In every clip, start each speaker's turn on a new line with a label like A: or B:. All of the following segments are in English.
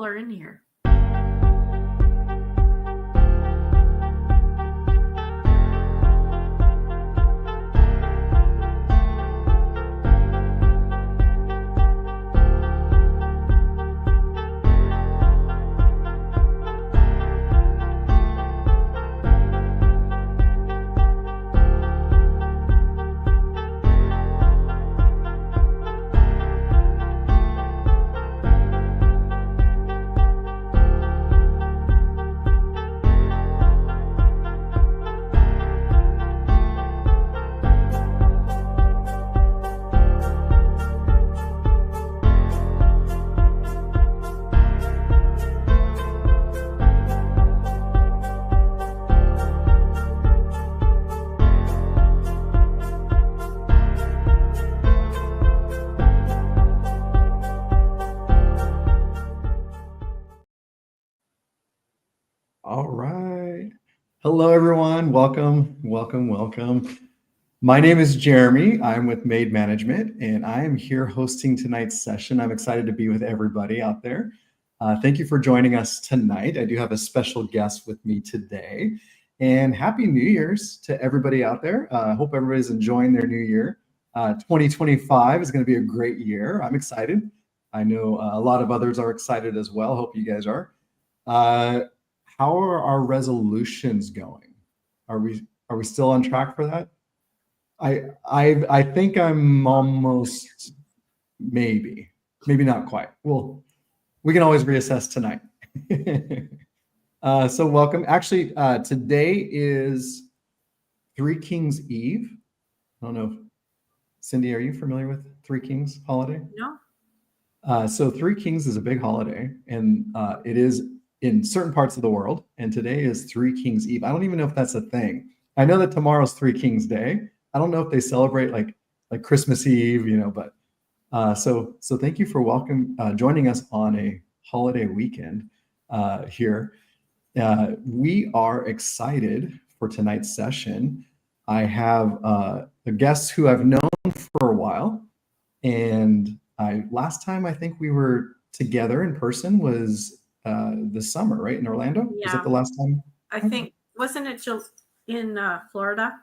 A: people are in here.
B: All right. Hello, everyone. Welcome, welcome, welcome. My name is Jeremy. I'm with Made Management, and I am here hosting tonight's session. I'm excited to be with everybody out there. Thank you for joining us tonight. I do have a special guest with me today. And Happy New Year's to everybody out there. I hope everybody's enjoying their new year. 2025 is going to be a great year. I'm excited. I know a lot of others are excited as well. Hope you guys are. How are our resolutions going? Are we still on track for that? I think I'm almost maybe not quite. Well, we can always reassess tonight. So welcome. Actually, today is Three Kings Eve. I don't know. Cindy, are you familiar with Three Kings holiday?
A: No.
B: So Three Kings is a big holiday, and it is in certain parts of the world. And today is Three Kings Eve. I don't even know if that's a thing. I know that tomorrow's Three Kings Day. I don't know if they celebrate like Christmas Eve, but so thank you for joining us on a holiday weekend here. We are excited for tonight's session. I have the guests who I've known for a while, and last time I think we were together in person was this summer, right, in Orlando?
A: Yeah.
B: Was it the last time?
A: I think, wasn't it just in Florida?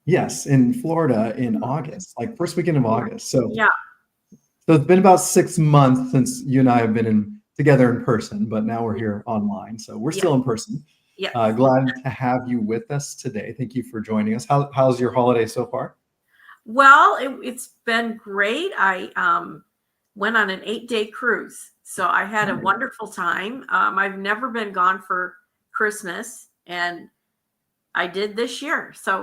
B: Yes, in Florida in August, like first weekend of August. So
A: yeah.
B: So it's been about 6 months since you and I have been together in person, but now we're here online. So we're still in person.
A: Yeah.
B: Glad to have you with us today. Thank you for joining us. How's your holiday so far?
A: Well, it's been great. I went on an 8-day cruise. So I had a wonderful time. I've never been gone for Christmas, and I did this year. So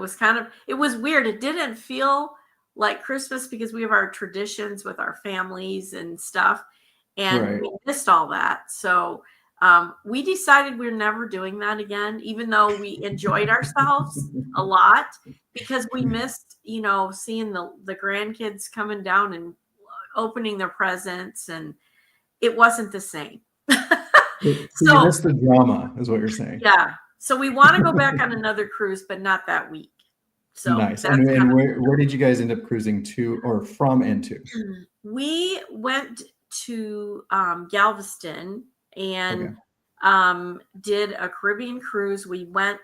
A: it was weird. It didn't feel like Christmas because we have our traditions with our families and stuff, and we missed all that. So we decided we're never doing that again, even though we enjoyed ourselves a lot, because we missed, seeing the grandkids coming down and opening their presents, and it wasn't the same.
B: So you missed the drama, is what you're saying.
A: Yeah. So we want to go back on another cruise, but not that week. So
B: nice. And where did you guys end up cruising to, or from and to?
A: We went to Galveston and did a Caribbean cruise. We went,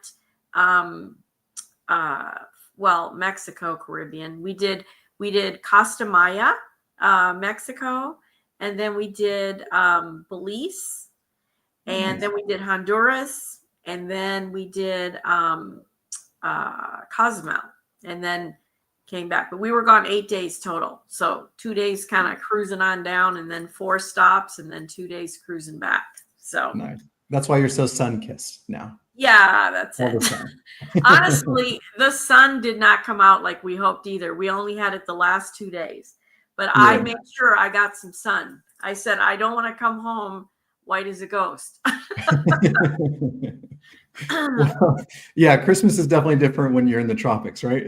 A: Mexico, Caribbean. We did Costa Maya, Mexico, and then we did Belize, and then we did Honduras, and then we did Cozumel, and then came back. But we were gone 8 days total. So 2 days kind of cruising on down, and then 4 stops, and then 2 days cruising back. So
B: nice. That's why you're so sun-kissed now.
A: Yeah, that's it. Honestly, the sun did not come out like we hoped either. We only had it the last 2 days. But I made sure I got some sun. I said, I don't want to come home white as a ghost.
B: Well, yeah, Christmas is definitely different when you're in the tropics, right?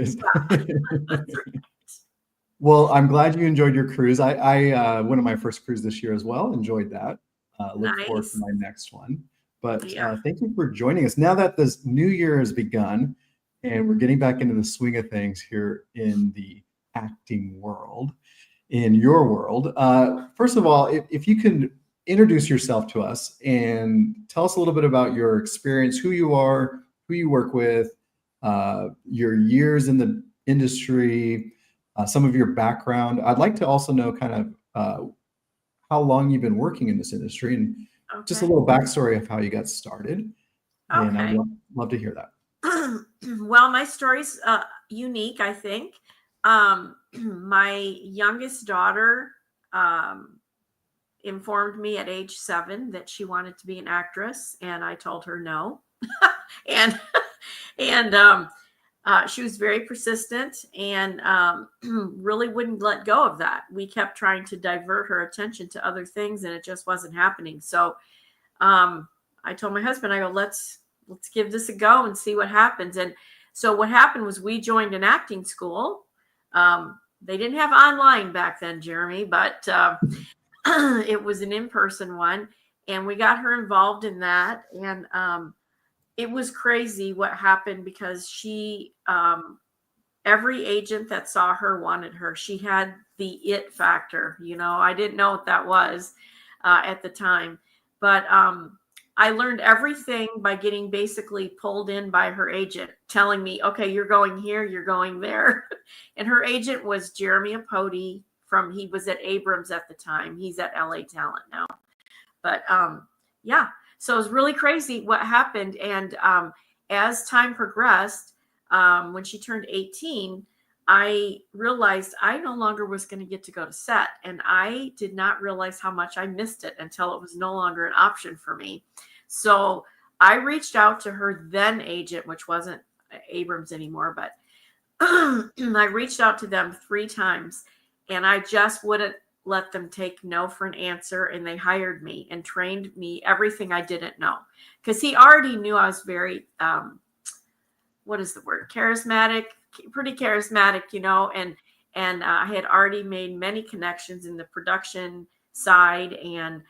B: Well, I'm glad you enjoyed your cruise. I went on my first cruise this year as well. Enjoyed that. Look forward to my next one. But thank you for joining us. Now that this new year has begun and we're getting back into the swing of things here in the acting world, in your world, first of all, if you can introduce yourself to us and tell us a little bit about your experience, who you are, who you work with, your years in the industry, some of your background. I'd like to also know kind of how long you've been working in this industry and just a
A: Okay.
B: little backstory of how you got started. And I'd
A: Okay.
B: love to hear that.
A: Well, my story's unique, I think. My youngest daughter informed me at age 7 that she wanted to be an actress, and I told her no. and and she was very persistent and really wouldn't let go of that. We kept trying to divert her attention to other things, and it just wasn't happening. So I told my husband, I go, let's give this a go and see what happens. And so what happened was we joined an acting school. They didn't have online back then, Jeremy, but it was an in-person one, and we got her involved in that. And it was crazy what happened because she every agent that saw her wanted her. She had the it factor. I didn't know what that was at the time, but I learned everything by getting basically pulled in by her agent telling me, okay, you're going here, you're going there. And her agent was Jeremy Apodi he was at Abrams at the time. He's at LA Talent now. But yeah, so it was really crazy what happened. And as time progressed, when she turned 18, I realized I no longer was going to get to go to set. And I did not realize how much I missed it until it was no longer an option for me. So I reached out to her then agent, which wasn't Abrams anymore, but I reached out to them 3 times, and I just wouldn't let them take no for an answer. And they hired me and trained me everything I didn't know, because he already knew I was very, what is the word? Charismatic, pretty charismatic, and I had already made many connections in the production side and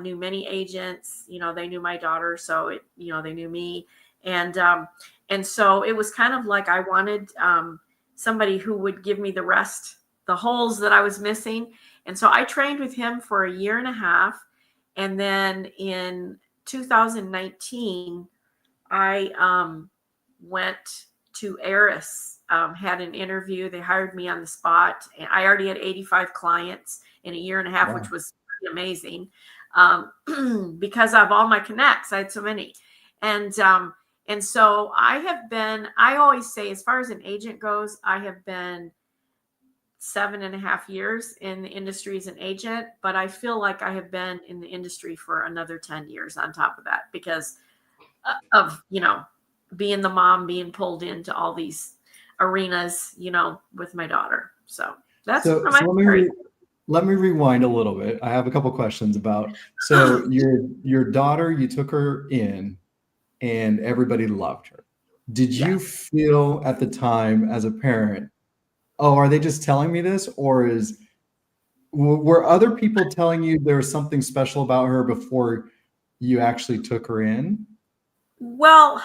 A: knew many agents. They knew my daughter, so they knew me, and so it was kind of like I wanted somebody who would give me the holes that I was missing. And so I trained with him for 1.5 years. And then in 2019, I went to Eris, had an interview. They hired me on the spot. And I already had 85 clients in 1.5 years,
B: Wow.
A: which was pretty amazing because of all my connects. I had so many. And so I always say, as far as an agent goes, I have been 7.5 years in the industry as an agent, but I feel like I have been in the industry for another 10 years on top of that because of, being the mom, being pulled into all these arenas, with my daughter. So that's
B: So
A: my story.
B: let me rewind a little bit. I have a couple questions about, so your daughter, you took her in and everybody loved her. Did you
A: Yes.
B: feel at the time as a parent, oh, are they just telling me this? Or were other people telling you there was something special about her before you actually took her in?
A: Well,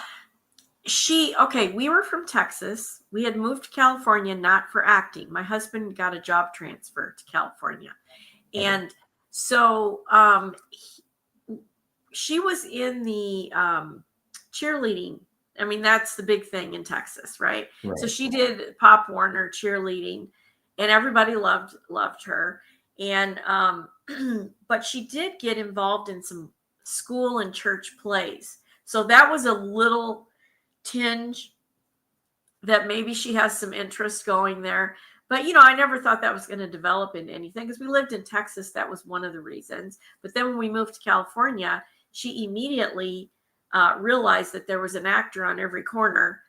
A: we were from Texas. We had moved to California, not for acting. My husband got a job transfer to California.
B: Okay.
A: And so she was in the cheerleading. I mean, that's the big thing in Texas, right? So she did Pop Warner cheerleading, and everybody loved her. And but she did get involved in some school and church plays. So that was a little tinge that maybe she has some interest going there. But, I never thought that was going to develop into anything because we lived in Texas. That was one of the reasons. But then when we moved to California, she immediately realized that there was an actor on every corner.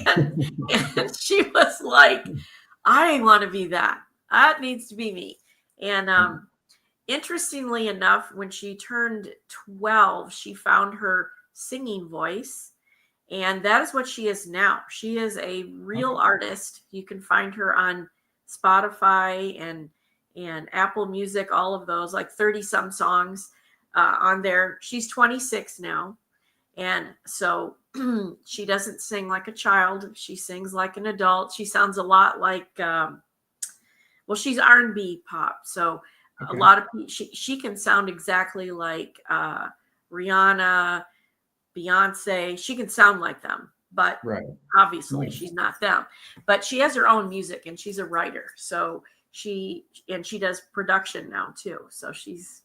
A: and she was like, I want to be that. That needs to be me. And interestingly enough, when she turned 12, she found her singing voice. And that is what she is now. She is a real artist. You can find her on Spotify and Apple Music, all of those, like 30 some songs on there. She's 26 now. And so she doesn't sing like a child. She sings like an adult. She sounds a lot like, she's R&B pop. So A
B: Okay.
A: lot of people, she can sound exactly like Rihanna, Beyonce. She can sound like them, but
B: Right.
A: obviously
B: Nice.
A: she's not them. But she has her own music and she's a writer. So she does production now too. So she's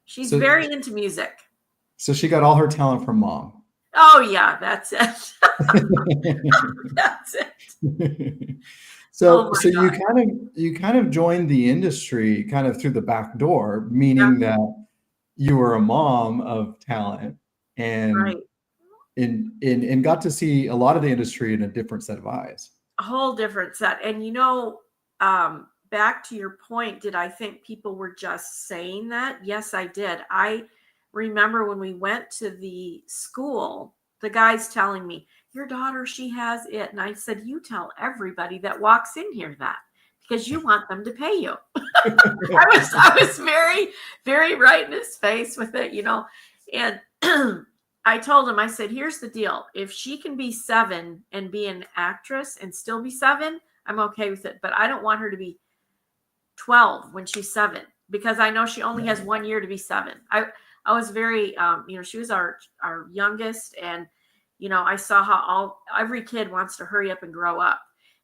B: So
A: very into music.
B: so she got all her talent from mom.
A: Oh yeah, that's it. That's it. Oh
B: So
A: my
B: you
A: God.
B: kind of joined the industry kind of through the back door,
A: Yeah,
B: meaning that you were a mom of talent and
A: right.
B: and got to see a lot of the industry in a different set of eyes.
A: A whole different set. And back to your point, did I think people were just saying that? Yes, I did. I remember when we went to the school, the guys telling me, your daughter, she has it. And I said, you tell everybody that walks in here that because you want them to pay you. I was very, very right in his face with it, and I told him, I said, here's the deal. If she can be 7 and be an actress and still be 7, I'm okay with it. But I don't want her to be 12 when she's 7 because I know she only has 1 year to be 7. I was very, she was our youngest, and I saw how every kid wants to hurry up and grow up,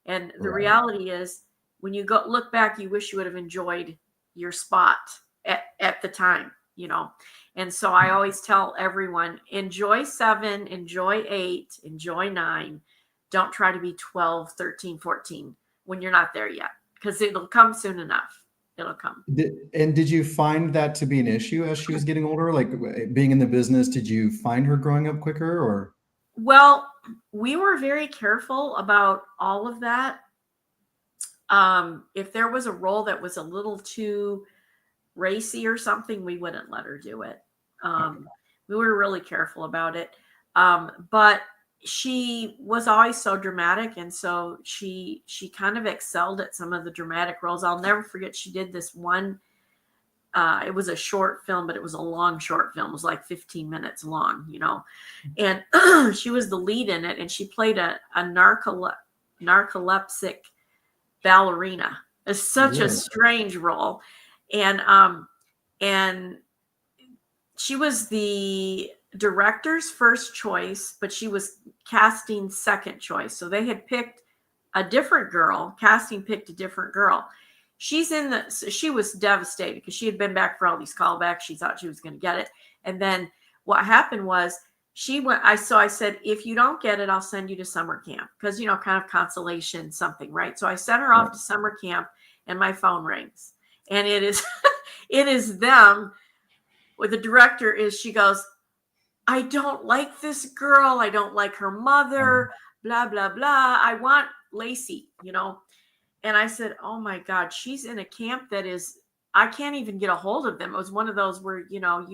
A: and the
B: Right.
A: reality is when you go look back, you wish you would have enjoyed your spot at the time, And so I always tell everyone, enjoy 7, enjoy 8, enjoy 9. Don't try to be 12, 13, 14 when you're not there yet, because it'll come soon enough. It'll come.
B: Did you find that to be an issue as she was getting older? Like being in the business, did you find her growing up quicker or?
A: Well, we were very careful about all of that. If there was a role that was a little too racy or something, we wouldn't let her do it. We were really careful about it. But she was always so dramatic, and so she kind of excelled at some of the dramatic roles. I'll never forget, she did this one. It was a short film, but it was a long short film. It was like 15 minutes long, and she was the lead in it, and she played a narcoleptic ballerina. It's such a strange role. And she was the director's first choice, but she was casting second choice. So they had picked a different girl. Casting picked a different girl. She was devastated because she had been back for all these callbacks. She thought she was going to get it. And then what happened was she went, I said, if you don't get it, I'll send you to summer camp because, kind of consolation, something, right? So I sent her off to summer camp and my phone rings and it is them. With the director is, she goes, I don't like this girl. I don't like her mother, blah, blah, blah. I want Lacey, And I said, oh my God, she's in a camp I can't even get a hold of them. It was one of those where, they don't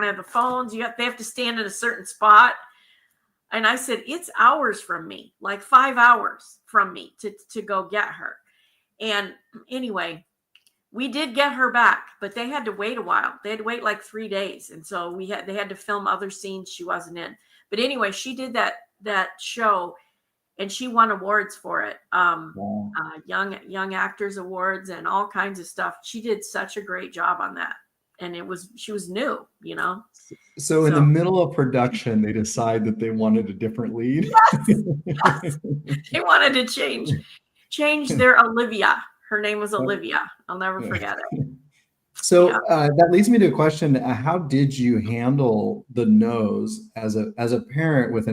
A: have the phones. They have to stand in a certain spot. And I said, it's hours from me, like 5 hours from me to go get her. And anyway, we did get her back, but they had to wait a while. They had to wait like 3 days. And so they had to film other scenes she wasn't in. But anyway, she did that show and she won awards for it. Young Actors Awards and all kinds of stuff. She did such a great job on that. And she was new,
B: So in the middle of production, they decide that they wanted a different lead.
A: Yes. They wanted to change their Olivia. Her name was Olivia. I'll never forget it.
B: So that leads me to a question. How did you handle the no's as a parent with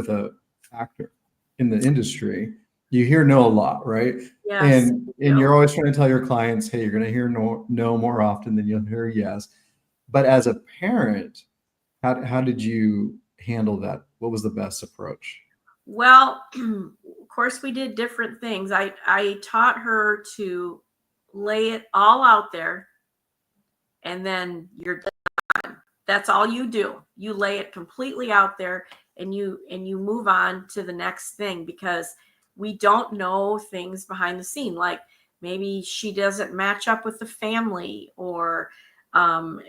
B: a actor in the industry? You hear no a lot, right?
A: Yes.
B: And you're always trying to tell your clients, hey, you're going to hear no more often than you'll hear yes. But as a parent, how did you handle that? What was the best approach?
A: Well, of course, we did different things. I taught her to lay it all out there, and then you're done. That's all you do. You lay it completely out there, and you move on to the next thing, because we don't know things behind the scene. Like maybe she doesn't match up with the family, or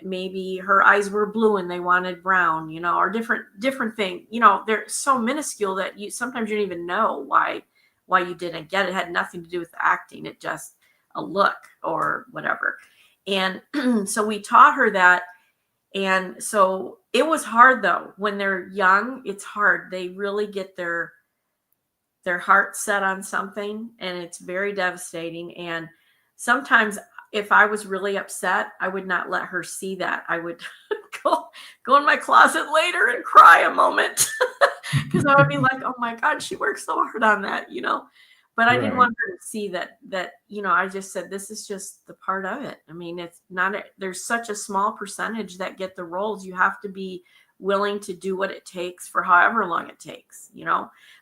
A: maybe her eyes were blue and they wanted brown, or different thing. They're so minuscule that sometimes you don't even know why you didn't get it. It had nothing to do with the acting. It just, a look or whatever. And so we taught her that. And so it was hard though. When they're young, it's hard. They really get their heart set on something, and it's very devastating. And sometimes if I was really upset, I would not let her see that. I would go in my closet later and cry a moment because I would be like, oh my God, she worked so hard on that, but I didn't want her to see that, I just said, this is just the part of it. I mean, it's not, there's such a small percentage that get the roles. You have to be willing to do what it takes for however long it takes,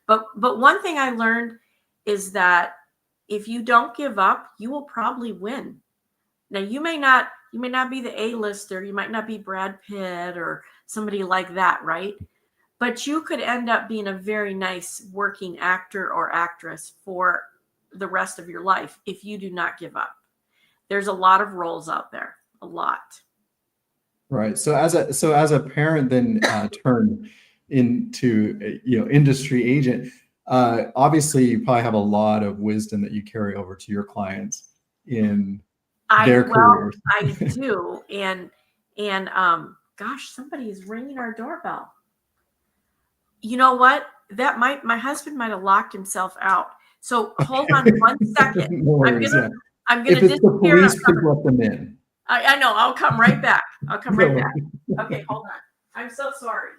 A: but one thing I learned is that if you don't give up, you will probably win. Now you may not be the A-lister, you might not be Brad Pitt or somebody like that, right? But you could end up being a very nice working actor or actress for the rest of your life if you do not give up. There's a lot of roles out there, a lot.
B: Right. So as a parent then turned into industry agent, obviously you probably have a lot of wisdom that you carry over to your clients in their careers.
A: I do. And gosh, somebody is ringing our doorbell. You know what? My husband might have locked himself out. So hold on 1 second.
B: No worries,
A: I'm gonna
B: if it's the police, please let them in.
A: I know. I'll come right back. Okay, hold on. I'm so sorry.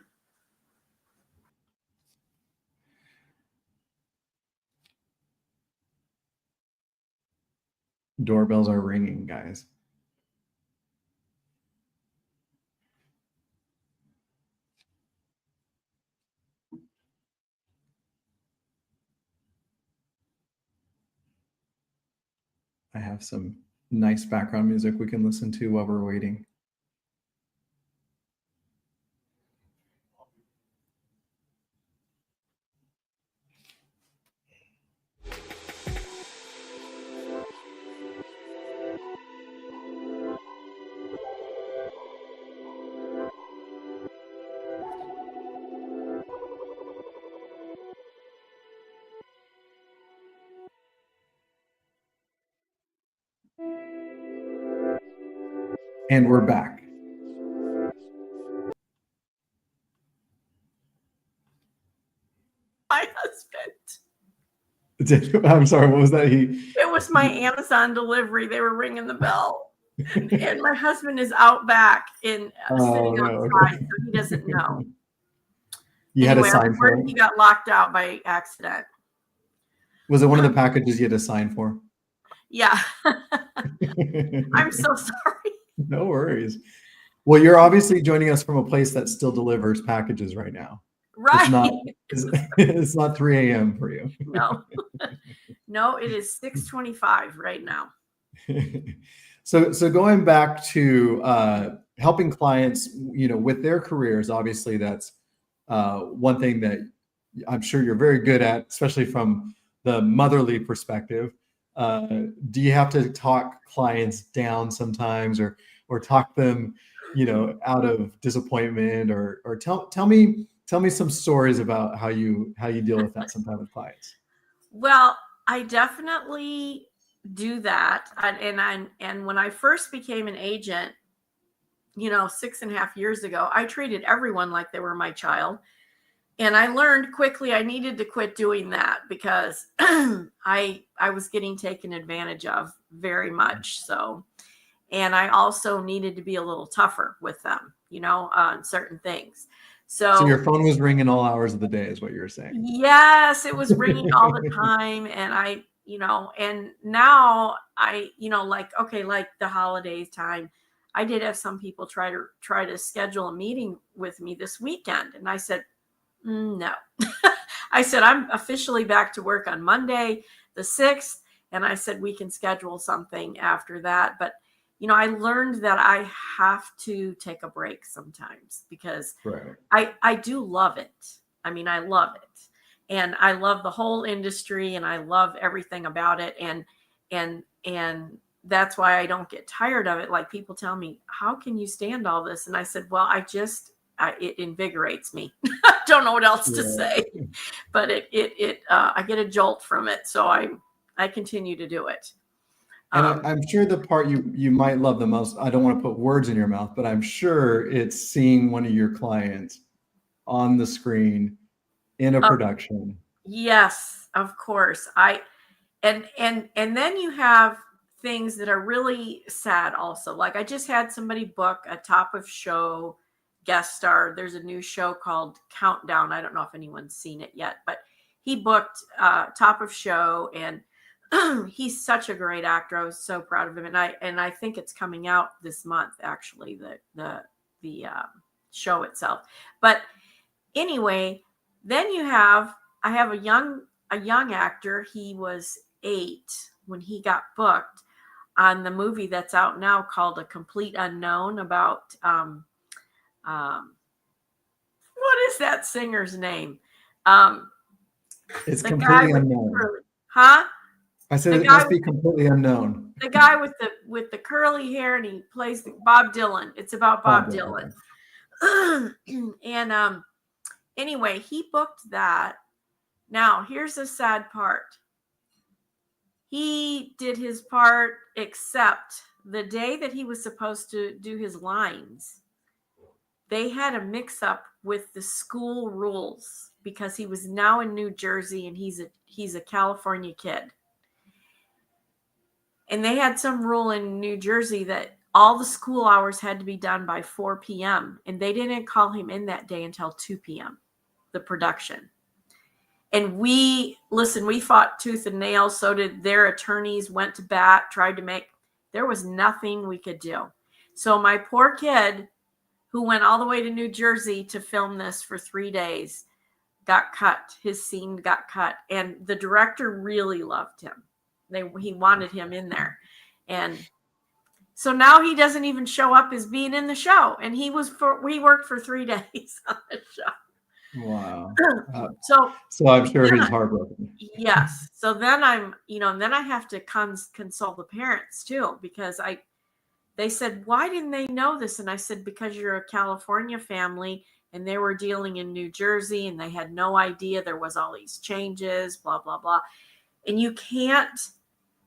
B: Doorbells are ringing, guys. I have some nice background music we can listen to while we're waiting. And we're back.
A: My husband.
B: I'm sorry, what was that?
A: It was my Amazon delivery. They were ringing the bell. And my husband is out back in sitting outside, so he doesn't know.
B: You had a sign for it?
A: He got locked out by accident.
B: Was it one of the packages you had to sign for?
A: Yeah. I'm so sorry.
B: No worries. Well, you're obviously joining us from a place that still delivers packages right now.
A: Right.
B: It's not 3 a.m. for you.
A: No. No, it is 6:25 right now.
B: So going back to helping clients, with their careers, obviously that's one thing that I'm sure you're very good at, especially from the motherly perspective. Do you have to talk clients down sometimes, or talk them, out of disappointment, or tell me some stories about how you deal with that sometimes with clients?
A: Well, I definitely do that. And when I first became an agent, 6.5 years ago, I treated everyone like they were my child. And I learned quickly I needed to quit doing that because I was getting taken advantage of very much so. And I also needed to be a little tougher with them, on certain things. So
B: your phone was ringing all hours of the day is what you're saying.
A: Yes, it was ringing all the time. And and now like the holidays time, I did have some people try to schedule a meeting with me this weekend. And I said, no. I said, I'm officially back to work on Monday, the 6th. And I said, we can schedule something after that. But, I learned that I have to take a break sometimes because I do love it. I mean, I love it. And I love the whole industry and I love everything about it. And that's why I don't get tired of it. Like people tell me, how can you stand all this? And I said, well, it invigorates me. I don't know what else to say, but I get a jolt from it. So I continue to do it.
B: And I'm sure the part you might love the most, I don't want to put words in your mouth, but I'm sure it's seeing one of your clients on the screen in a production.
A: Yes, of course. And then you have things that are really sad also. Like I just had somebody book a top of show guest star. There's a new show called Countdown. I don't know if anyone's seen it yet, but he booked top of show, and he's such a great actor. I was so proud of him, and I think it's coming out this month, actually, the show itself. But anyway, then I have a young actor. He was 8 when he got booked on the movie that's out now called A Complete Unknown, about what is that singer's name?
B: It's
A: The guy
B: completely
A: with
B: unknown.
A: huh?
B: I said
A: The
B: it
A: guy
B: must be completely unknown.
A: The guy with the curly hair, and he plays Bob Dylan. It's about Bob Dylan. And anyway, he booked that. Now, here's the sad part. He did his part, except the day that he was supposed to do his lines, they had a mix up with the school rules because he was now in New Jersey and he's a California kid. And they had some rule in New Jersey that all the school hours had to be done by 4 p.m. And they didn't call him in that day until 2 p.m., the production. And we fought tooth and nail. So did their attorneys, went to bat, there was nothing we could do. So my poor kid, who went all the way to New Jersey to film this for 3 days, got cut. His scene got cut. And the director really loved him. He wanted him in there. And so now he doesn't even show up as being in the show. And we worked for 3 days on the show.
B: Wow.
A: So
B: I'm sure he's heartbroken.
A: Yes. So then then I have to console the parents too, because they said, why didn't they know this? And I said, because you're a California family and they were dealing in New Jersey and they had no idea there was all these changes, blah, blah, blah. And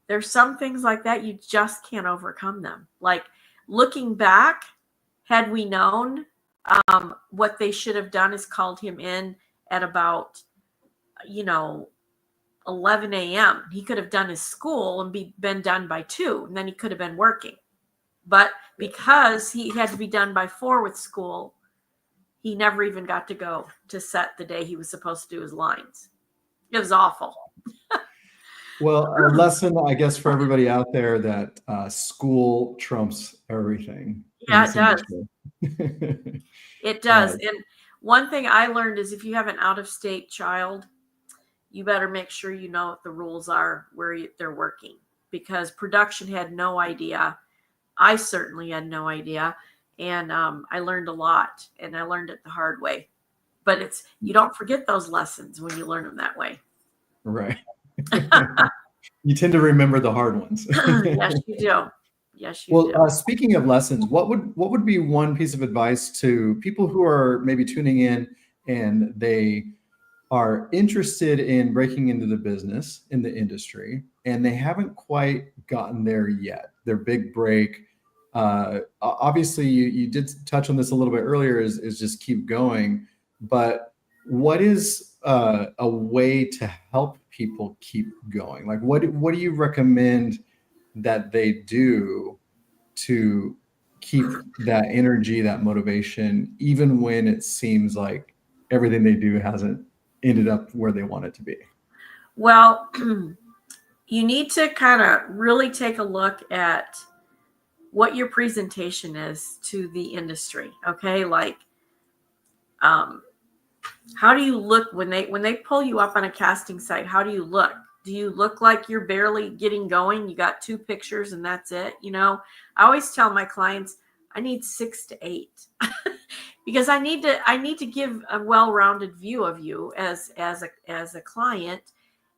A: there's some things like that, you just can't overcome them. Like looking back, had we known, what they should have done is called him in at about, 11 a.m. He could have done his school and been done by 2, and then he could have been working. But because he had to be done by 4 with school, he never even got to go to set the day he was supposed to do his lines. It was awful.
B: Well, a lesson, I guess, for everybody out there that school trumps everything.
A: Yeah, it does. It does. And one thing I learned is if you have an out-of-state child, you better make sure you know what the rules are where they're working, because production had no idea. I certainly had no idea. And I learned a lot, and I learned it the hard way. But you don't forget those lessons when you learn them that way.
B: Right. You tend to remember the hard ones.
A: Yes, you do. Yes, you do.
B: Well, speaking of lessons, what would be one piece of advice to people who are maybe tuning in and they are interested in breaking into the business, in the industry, and they haven't quite gotten there yet, their big break? Obviously, you did touch on this a little bit earlier, is just keep going. But what is a way to help people keep going? Like, what do you recommend that they do to keep that energy, that motivation, even when it seems like everything they do hasn't ended up where they want it to be?
A: Well, you need to kind of really take a look at what your presentation is to the industry. Okay. Like, how do you look when they pull you up on a casting site? How do you look? Do you look like you're barely getting going? You got 2 pictures and that's it. I always tell my clients, I need 6 to 8 because I need to give a well-rounded view of you as a client.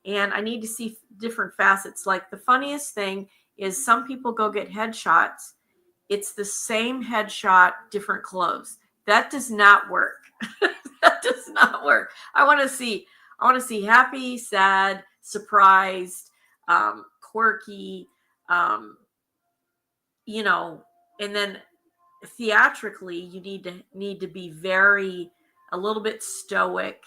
A: And I need to see different facets. Like the funniest thing is some people go get headshots. It's the same headshot, different clothes. That does not work. That does not work. I want to see happy, sad, surprised, quirky, um, and then theatrically, you need to be a little bit stoic.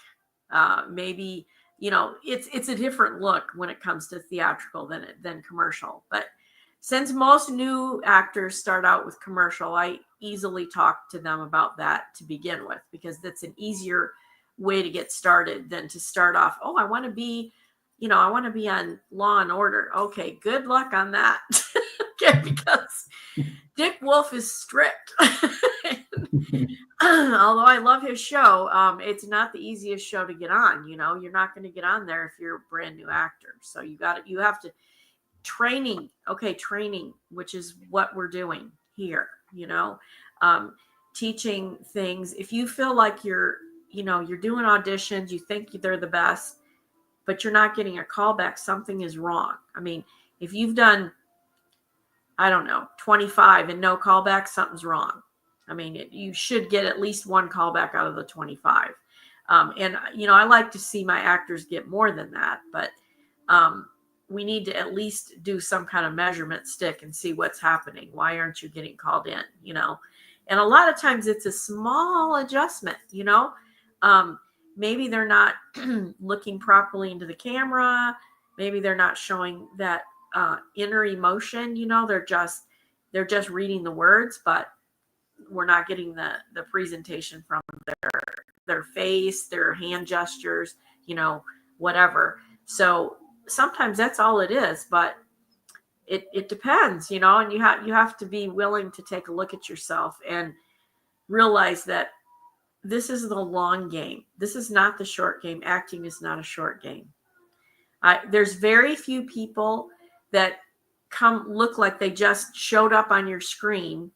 A: Maybe it's a different look when it comes to theatrical than commercial. But since most new actors start out with commercial, I easily talk to them about that to begin with, because that's an easier way to get started than to start off. Oh, I want to be on Law and Order. Okay, good luck on that. Okay, because Dick Wolf is strict. Although I love his show, it's not the easiest show to get on. You're not going to get on there if you're a brand new actor. So you have to training, which is what we're doing here. Teaching things. If you feel like you're doing auditions, you think they're the best, but you're not getting a callback, something is wrong. I mean, if you've done, I don't know, 25 and no callback, something's wrong. I mean, you should get at least one callback out of the 25. And I like to see my actors get more than that, but we need to at least do some kind of measurement stick and see what's happening. Why aren't you getting called in? And a lot of times it's a small adjustment. Maybe they're not looking properly into the camera. Maybe they're not showing that inner emotion. They're just reading the words, but we're not getting the presentation from their face, their hand gestures, whatever. So sometimes that's all it is, but it depends, and you have to be willing to take a look at yourself and realize that this is the long game. This is not the short game. Acting is not a short game. There's very few people that look like they just showed up on your screen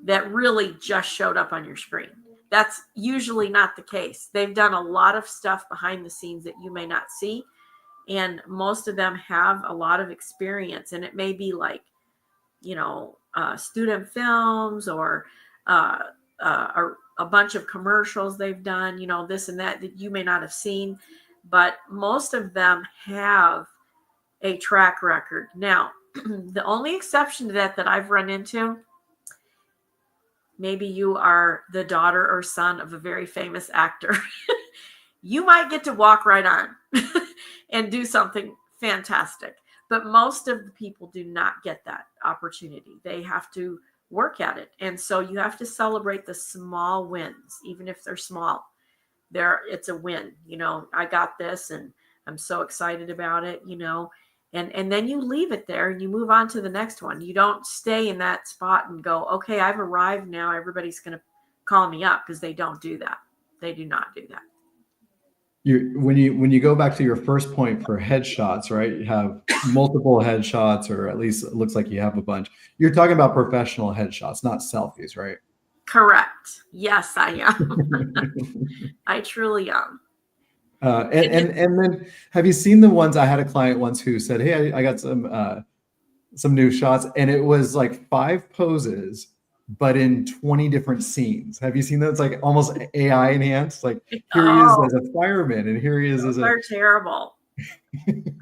A: that really just showed up on your screen. That's usually not the case. They've done a lot of stuff behind the scenes that you may not see. And most of them have a lot of experience. And it may be like, student films or a bunch of commercials they've done, this and that you may not have seen. But most of them have a track record. Now, the only exception to that I've run into, maybe you are the daughter or son of a very famous actor. You might get to walk right on and do something fantastic. But most of the people do not get that opportunity. They have to work at it. And so you have to celebrate the small wins, even if they're small. It's a win. I got this and I'm so excited about it, and then you leave it there and you move on to the next one. You don't stay in that spot and go, okay, I've arrived now. Everybody's going to call me up, because they don't do that. They do not do that.
B: When you go back to your first point for headshots, right? You have multiple headshots, or at least it looks like you have a bunch. You're talking about professional headshots, not selfies, right?
A: Correct. Yes, I am. I truly am.
B: And then have you seen the ones? I had a client once who said, hey, I got some new shots, and it was like 5 poses, but in 20 different scenes. Have you seen that? It's like almost AI enhanced. Like here he is as a fireman, and here he is as
A: they're terrible.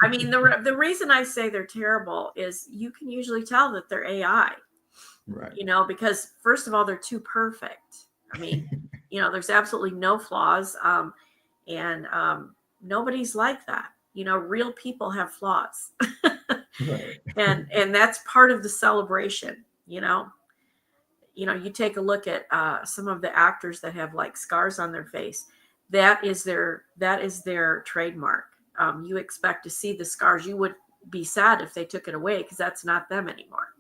A: I mean, the reason I say they're terrible is you can usually tell that they're AI.
B: Right.
A: Because first of all, they're too perfect. I mean, there's absolutely no flaws. And nobody's like that. Real people have flaws.
B: Right.
A: And that's part of the celebration. You take a look at some of the actors that have like scars on their face. That is their trademark. You expect to see the scars. You would be sad if they took it away, because that's not them anymore.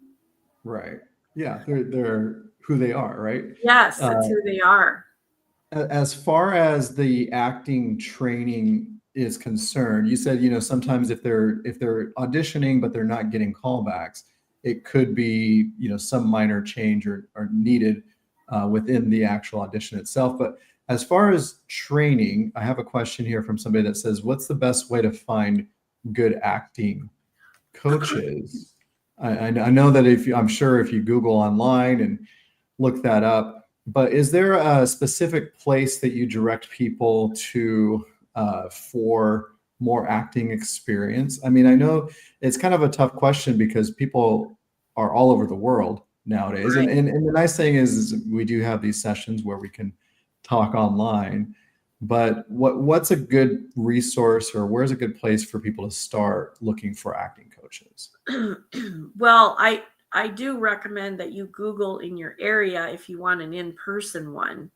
B: Right. Yeah, they're who they are, right?
A: Yes, that's who they are.
B: As far as the acting training is concerned, you said, sometimes if they're auditioning but they're not getting callbacks, it could be, some minor change or needed within the actual audition itself. But as far as training, I have a question here from somebody that says, what's the best way to find good acting coaches? I know that I'm sure if you Google online and look that up, but is there a specific place that you direct people to for more acting experience? I mean, I know it's kind of a tough question because people are all over the world nowadays.
A: Right.
B: And the nice thing is we do have these sessions where we can talk online. But what's a good resource, or where's a good place for people to start looking for acting coaches?
A: Well, I do recommend that you Google in your area if you want an in-person one,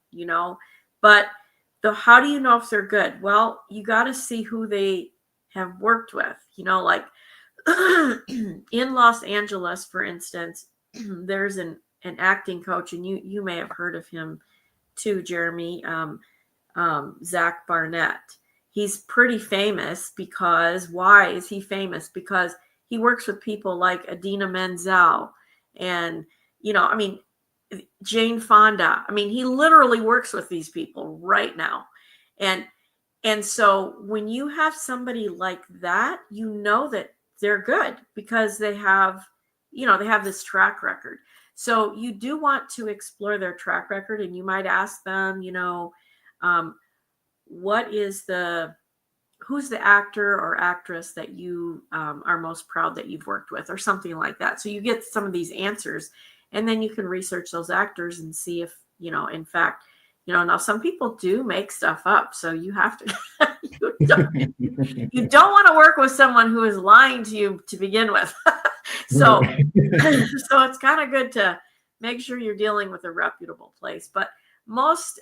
A: but how do you know if they're good? Well, you got to see who they have worked with, like in Los Angeles, for instance, there's an acting coach, and you may have heard of him too, Jeremy, Zach Barnett. He's pretty famous because why is he famous? Because he works with people like Adina Menzel and, I mean, Jane Fonda. I mean, he literally works with these people right now. And so when you have somebody like that, that they're good because they have this track record. So you do want to explore their track record, and you might ask them, what is who's the actor or actress that you are most proud that you've worked with, or something like that. So you get some of these answers, and then you can research those actors and see if, in fact, now some people do make stuff up. So you have to, you don't want to work with someone who is lying to you to begin with. So, so it's kind of good to make sure you're dealing with a reputable place. But most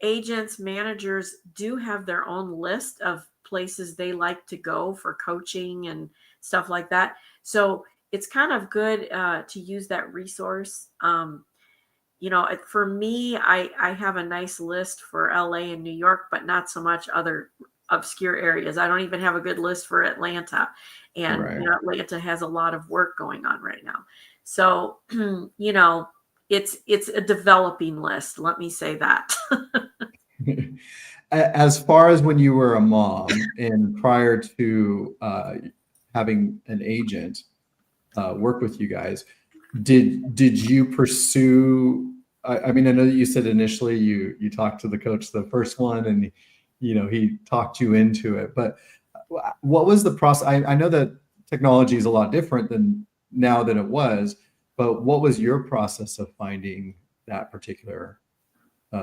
A: agents, managers do have their own list of places they like to go for coaching and stuff like that. So it's kind of good to use that resource. For me, I have a nice list for LA and New York, but not so much other obscure areas. I don't even have a good list for Atlanta. And
B: Right.
A: Atlanta has a lot of work going on right now. So, it's a developing list. Let me say that.
B: As far as when you were a mom and prior to having an agent work with you guys, did you pursue? I mean, I know that you said initially you talked to the coach, the first one, and he talked you into it. But what was the process? I know that technology is a lot different than now than it was, but what was your process of finding that particular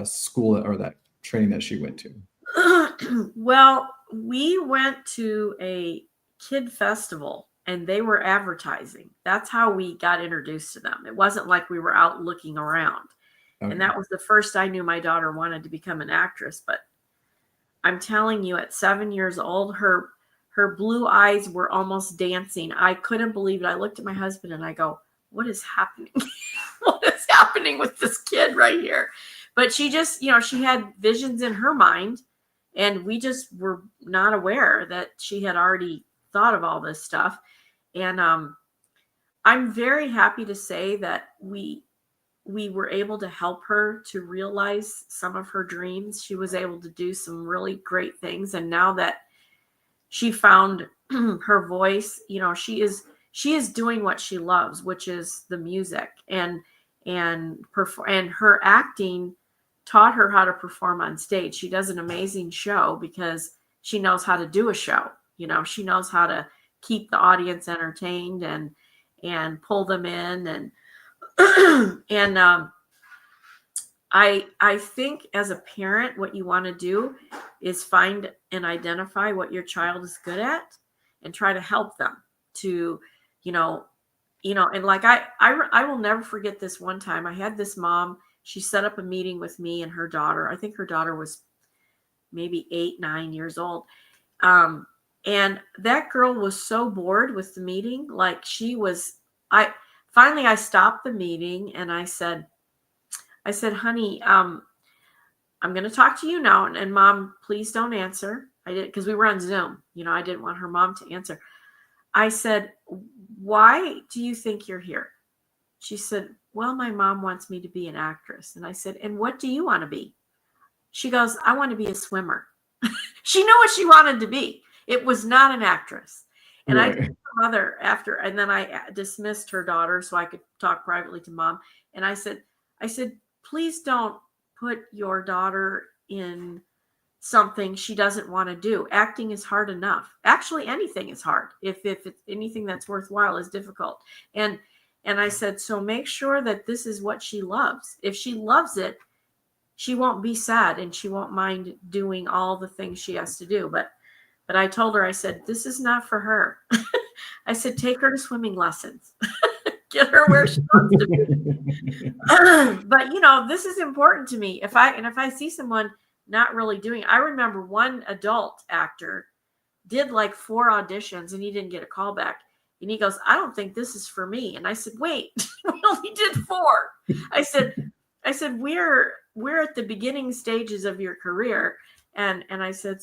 B: school or that training that she went to?
A: Well, we went to a kid festival and they were advertising. That's how we got introduced to them. It wasn't like we were out looking around.
B: Okay.
A: And that was the first I knew my daughter wanted to become an actress. But I'm telling you, at 7 years old, her blue eyes were almost dancing. I couldn't believe it. I looked at my husband and I go, what is happening? What is happening with this kid right here? But she just, she had visions in her mind, and we just were not aware that she had already thought of all this stuff. And I'm very happy to say that we were able to help her to realize some of her dreams. She was able to do some really great things. And now that she found her voice, she is doing what she loves, which is the music, and her acting taught her how to perform on stage. She does an amazing show because she knows how to do a show. She knows how to keep the audience entertained and pull them in, and and I think as a parent, what you want to do is find and identify what your child is good at and try to help them to, and like I will never forget this one time. I had this mom, she set up a meeting with me and her daughter. I think her daughter was maybe 8, 9 years old. And that girl was so bored with the meeting. Like finally I stopped the meeting and I said, honey, I'm going to talk to you now. And mom, please don't answer. I did, because we were on Zoom. I didn't want her mom to answer. I said, why do you think you're here? She said, well, my mom wants me to be an actress. And I said, and what do you want to be? She goes, I want to be a swimmer. She knew what she wanted to be. It was not an actress. And right. I told her mother after, and then I dismissed her daughter so I could talk privately to mom. And I said, please don't put your daughter in something she doesn't want to do. Acting is hard enough. Actually, anything is hard. If it's anything that's worthwhile is difficult. And I said, so make sure that this is what she loves. If she loves it, she won't be sad and she won't mind doing all the things she has to do. But I told her, I said, this is not for her. I said, take her to swimming lessons. Get her where she wants to be. But this is important to me. If I see someone not really doing, I remember one adult actor did like 4 auditions and he didn't get a call back. And he goes, I don't think this is for me. And I said, wait, we only did 4. I said, we're at the beginning stages of your career. And I said,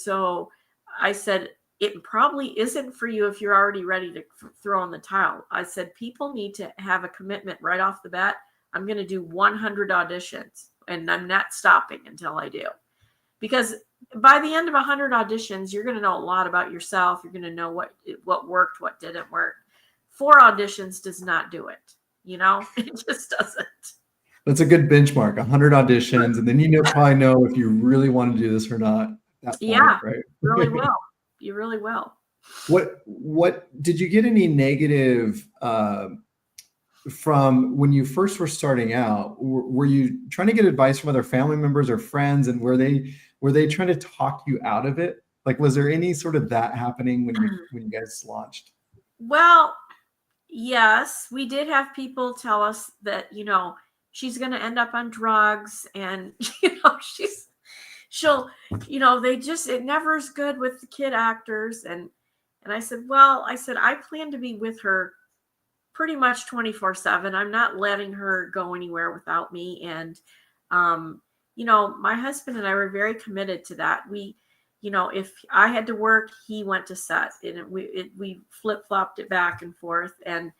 A: it probably isn't for you if you're already ready to throw in the towel. I said, people need to have a commitment right off the bat. I'm going to do 100 auditions and I'm not stopping until I do. Because by the end of 100 auditions, you're going to know a lot about yourself. You're going to know what worked, what didn't work. 4 auditions does not do it. It just doesn't.
B: That's a good benchmark, 100 auditions. And then probably know if you really want to do this or not. At that point, right?
A: Really will. You really will.
B: What did you get any negative from when you first were starting out? Were you trying to get advice from other family members or friends, and were they trying to talk you out of it? Like, was there any sort of that happening when you guys launched?
A: Well, yes, we did have people tell us that she's going to end up on drugs, and it never is good with the kid actors. And I said, I plan to be with her pretty much 24/7. I'm not letting her go anywhere without me. And, my husband and I were very committed to that. If I had to work, he went to set, and we flip-flopped it back and forth. And,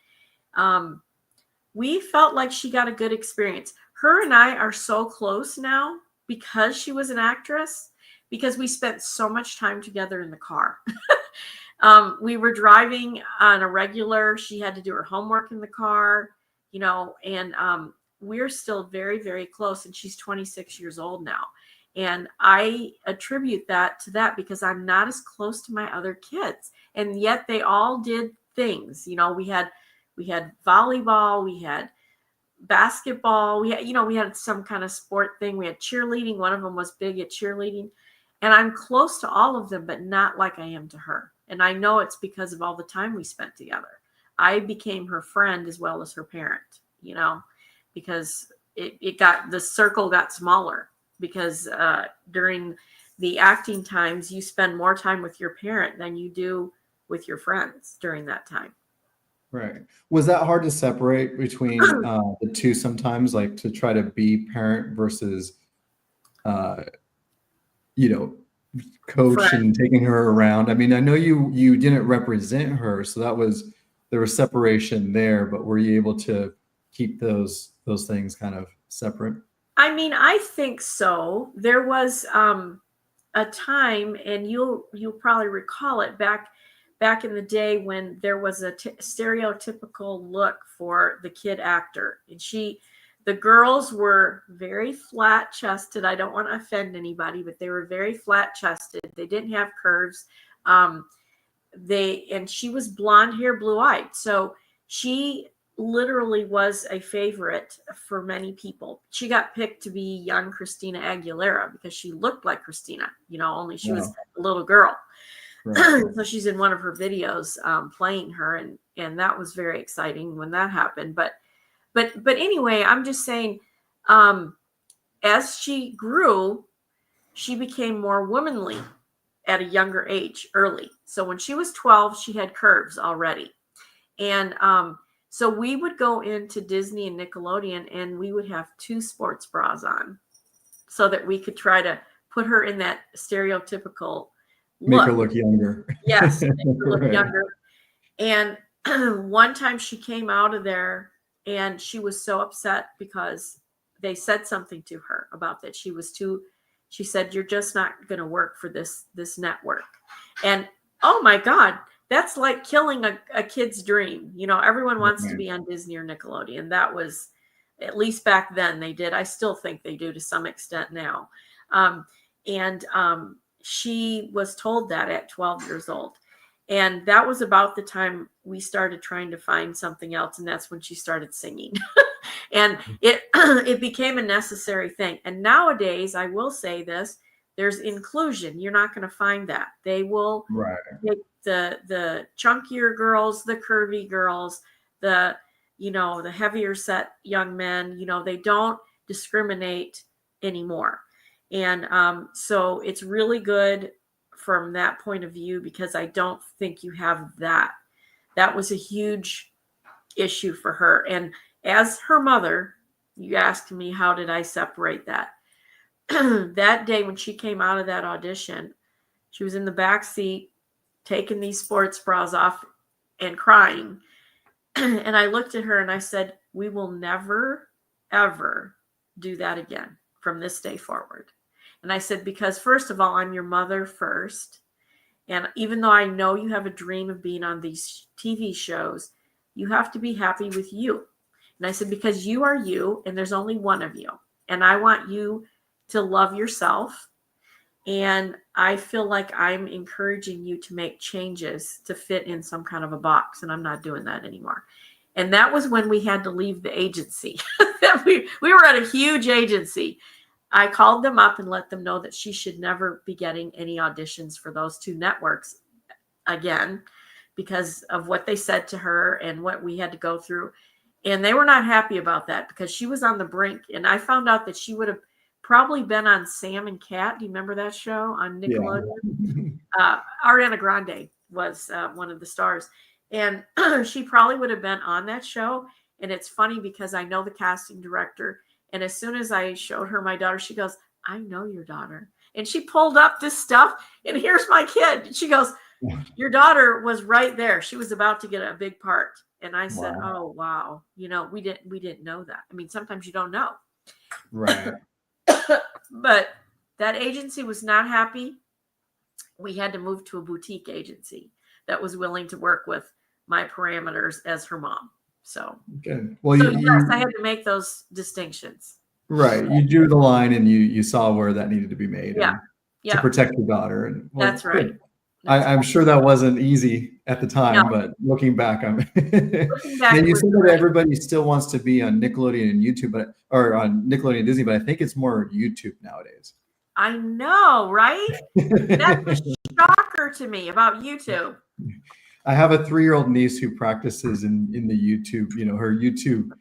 A: we felt like she got a good experience. Her and I are so close now because she was an actress, because we spent so much time together in the car. We were driving on a regular. She had to do her homework in the car, and we're still very, very close. And she's 26 years old now. And I attribute that to that because I'm not as close to my other kids. And yet they all did things. We had volleyball, we had basketball, we had some kind of sport thing. We had cheerleading. One of them was big at cheerleading. And I'm close to all of them, but not like I am to her. And I know it's because of all the time we spent together. I became her friend as well as her parent, because the circle got smaller, because during the acting times, you spend more time with your parent than you do with your friends during that time.
B: Right. Was that hard to separate between the two sometimes, like to try to be parent versus, coach
A: Friend.
B: and taking her around? I mean, I know you didn't represent her, so there was separation there, but were you able to keep those things kind of separate?
A: I mean, I think so. There was a time, and you'll probably recall it back in the day when there was a stereotypical look for the kid actor. And the girls were very flat chested. I don't want to offend anybody, but they were very flat chested. They didn't have curves. And she was blonde hair, blue eyed. So she literally was a favorite for many people. She got picked to be young Christina Aguilera because she looked like Christina, only she was a little girl. Right. So she's in one of her videos playing her, and that was very exciting when that happened. But anyway, I'm just saying, as she grew, she became more womanly at a younger age, early. So when she was 12, she had curves already. And so we would go into Disney and Nickelodeon, and we would have 2 sports bras on so that we could try to put her in that stereotypical
B: look. Make her look younger.
A: Yes, make her look younger. And one time she came out of there, and she was so upset because they said something to her about that. She said, you're just not going to work for this network. And oh my God, that's like killing a kid's dream. Everyone wants to be on Disney or Nickelodeon. That was, at least back then they did. I still think they do to some extent now. she was told that at 12 years old. And that was about the time we started trying to find something else. And that's when she started singing. And it it became a necessary thing. And nowadays, I will say this, there's inclusion. You're not going to find that. They will
B: Right.
A: take the chunkier girls, the curvy girls, the the heavier set young men. They don't discriminate anymore. And so it's really good from that point of view, because I don't think you have that. That was a huge issue for her. And as her mother, you asked me, how did I separate that? That day when she came out of that audition, she was in the back seat taking these sports bras off and crying. And I looked at her and I said, we will never, ever do that again from this day forward. And I said, because first of all, I'm your mother first. And even though I know you have a dream of being on these TV shows, you have to be happy with you. And I said, because you are you, and there's only one of you. And I want you to love yourself. And I feel like I'm encouraging you to make changes to fit in some kind of a box. And I'm not doing that anymore. And that was when we had to leave the agency. we were at a huge agency. I called them up and let them know that she should never be getting any auditions for those two networks again, because of what they said to her and what we had to go through. And they were not happy about that, because she was on the brink. And I found out that she would have probably been on Sam and Cat. Do you remember that show on Nickelodeon? Yeah. Ariana Grande was one of the stars. And she probably would have been on that show. And it's funny because I know the casting director. And as soon as I showed her my daughter, she goes, I know your daughter. And she pulled up this stuff. And here's my kid. She goes, your daughter was right there. She was about to get a big part. And I said, oh, wow. We didn't know that. I mean, sometimes you don't know.
B: Right.
A: But that agency was not happy. We had to move to a boutique agency that was willing to work with my parameters as her mom. So,
B: good. Well,
A: yes, I had to make those distinctions.
B: Right. You drew the line and you saw where that needed to be made.
A: Yeah.
B: To protect your daughter. And
A: that's right.
B: I'm sure that wasn't easy at the time, but looking back, and you said that everybody still wants to be on Nickelodeon and YouTube, or on Nickelodeon and Disney, but I think it's more YouTube nowadays.
A: I know, right? That's a shocker to me about YouTube.
B: I have a 3-year-old niece who practices in the YouTube, her YouTube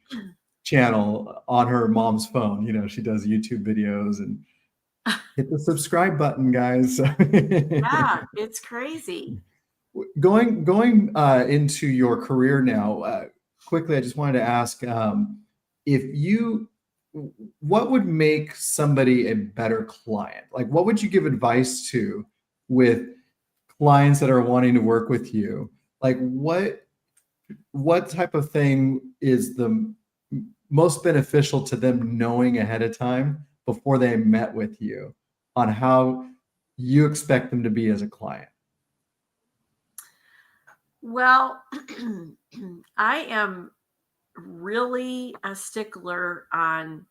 B: channel on her mom's phone. She does YouTube videos and hit the subscribe button, guys.
A: Yeah, it's crazy.
B: Going into your career now, quickly, I just wanted to ask what would make somebody a better client? Like, what would you give advice to with clients that are wanting to work with you? Like, what type of thing is the most beneficial to them knowing ahead of time before they met with you on how you expect them to be as a client?
A: Well, I am really a stickler on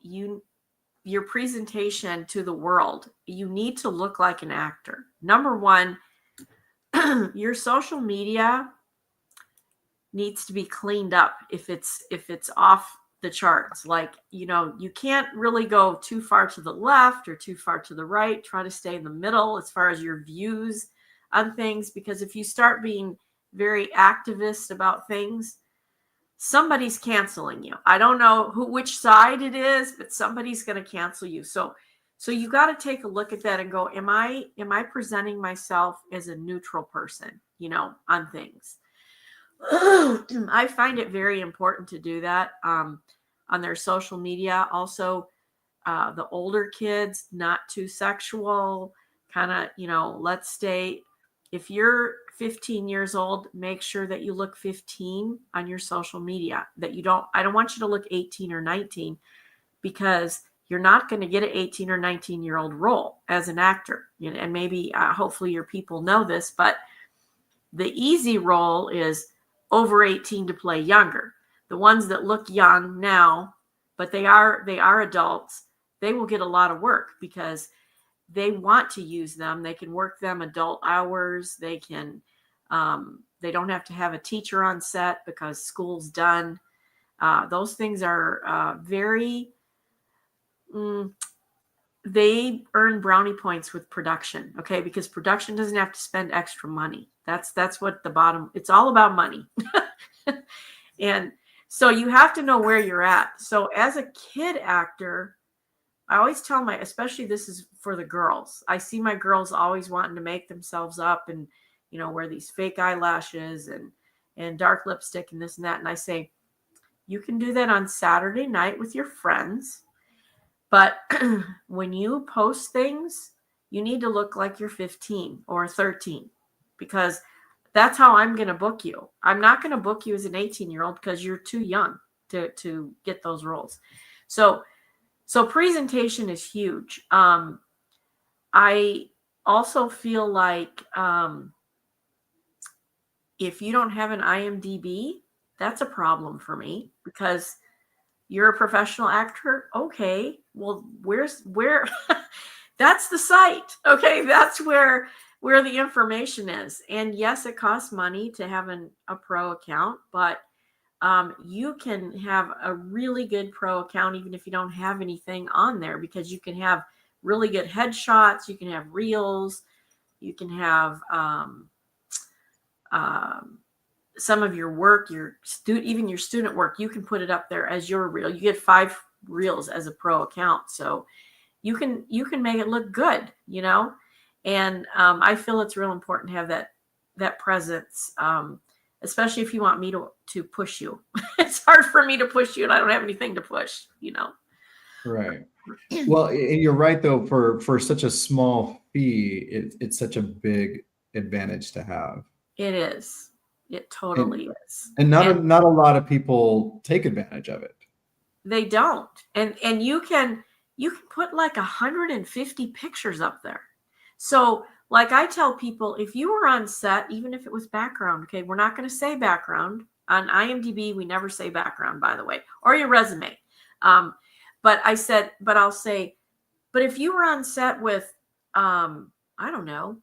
A: your presentation to the world. You need to look like an actor. Number one, your social media needs to be cleaned up if it's off the charts. Like, you can't really go too far to the left or too far to the right. Try to stay in the middle as far as your views on things, because if you start being very activist about things, somebody's canceling you. I don't know which side it is, but somebody's going to cancel you. So you got to take a look at that and go, am I presenting myself as a neutral person, on things? I find it very important to do that on their social media. Also, the older kids, not too sexual, kind of, let's stay. If you're 15 years old, make sure that you look 15 on your social media, I don't want you to look 18 or 19, because you're not going to get an 18 or 19-year-old role as an actor. And maybe, hopefully your people know this, but the easy role is over 18 to play younger. The ones that look young now, but they are adults, they will get a lot of work because they want to use them. They can work them adult hours. They can, they don't have to have a teacher on set because school's done. Those things are very, they earn brownie points with production. Okay. Because production doesn't have to spend extra money. That's what the bottom, it's all about money. And so you have to know where you're at. So as a kid actor, I always tell especially this is for the girls. I see my girls always wanting to make themselves up and, wear these fake eyelashes and dark lipstick and this and that. And I say, you can do that on Saturday night with your friends. But when you post things, you need to look like you're 15 or 13 because that's how I'm going to book you. I'm not going to book you as an 18-year-old because you're too young to get those roles. So presentation is huge. I also feel like if you don't have an IMDb, that's a problem for me because you're a professional actor. Okay, well, where? That's the site. Okay, that's where the information is. And yes, it costs money to have a pro account, but you can have a really good pro account even if you don't have anything on there because you can have really good headshots. You can have reels. You can have some of your work, even your student work. You can put it up there as your reel. You get 5 reels as a pro account, so you can make it look good, And I feel it's real important to have that presence. Especially if you want me to push you. It's hard for me to push you and I don't have anything to push,
B: Right. Well, and you're right though, for such a small fee, it's such a big advantage to have.
A: It is. It totally is.
B: And not a lot of people take advantage of it.
A: They don't. And you can put like 150 pictures up there. So like I tell people, if you were on set, even if it was background, okay, we're not going to say background. On IMDb, we never say background, by the way, or your resume. But I'll say, but if you were on set with, I don't know,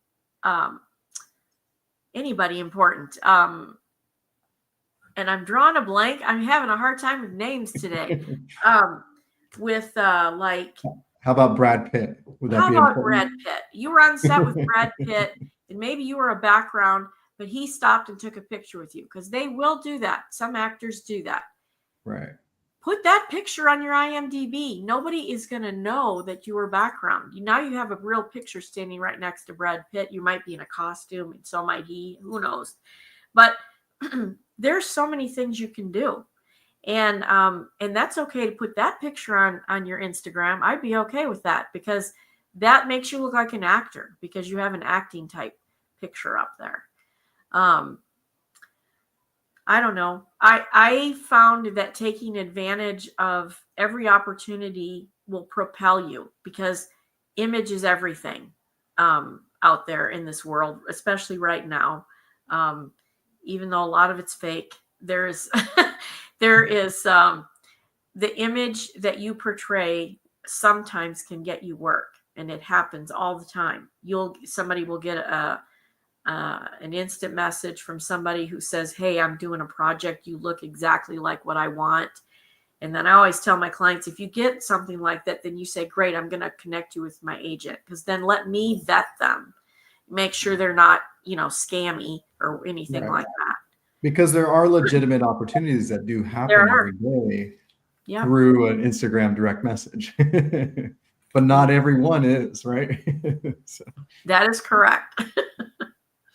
A: anybody important, and I'm drawing a blank. I'm having a hard time with names today. With like...
B: How about Brad Pitt? Would that
A: How
B: be
A: about
B: important?
A: Brad Pitt? You were on set with Brad Pitt, and maybe you were a background, but he stopped and took a picture with you because they will do that. Some actors do that.
B: Right.
A: Put that picture on your IMDb. Nobody is going to know that you were background. Now you have a real picture standing right next to Brad Pitt. You might be in a costume, and so might he. Who knows? But there's so many things you can do. And that's okay to put that picture on your Instagram. I'd be okay with that because that makes you look like an actor because you have an acting type picture up there. I don't know. I found that taking advantage of every opportunity will propel you because image is everything out there in this world, especially right now. Even though a lot of it's fake, there is the image that you portray sometimes can get you work, and it happens all the time. Somebody will get an instant message from somebody who says, "Hey, I'm doing a project. You look exactly like what I want." And then I always tell my clients, if you get something like that, then you say, "Great, I'm going to connect you with my agent," because then let me vet them, make sure they're not, scammy or anything
B: Right.
A: like that.
B: Because there are legitimate opportunities that do happen every day through an Instagram direct message. But not everyone is, right? So.
A: That is correct.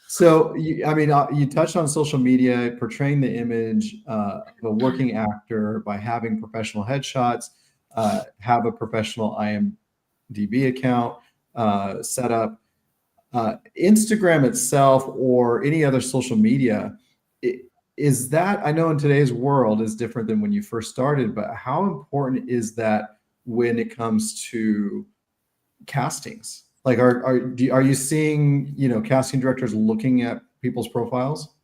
B: So, you touched on social media, portraying the image of a working actor by having professional headshots, have a professional IMDb account set up. Instagram itself or any other social media, is that, I know in today's world is different than when you first started, but how important is that when it comes to castings? Like, are you seeing, casting directors looking at people's profiles?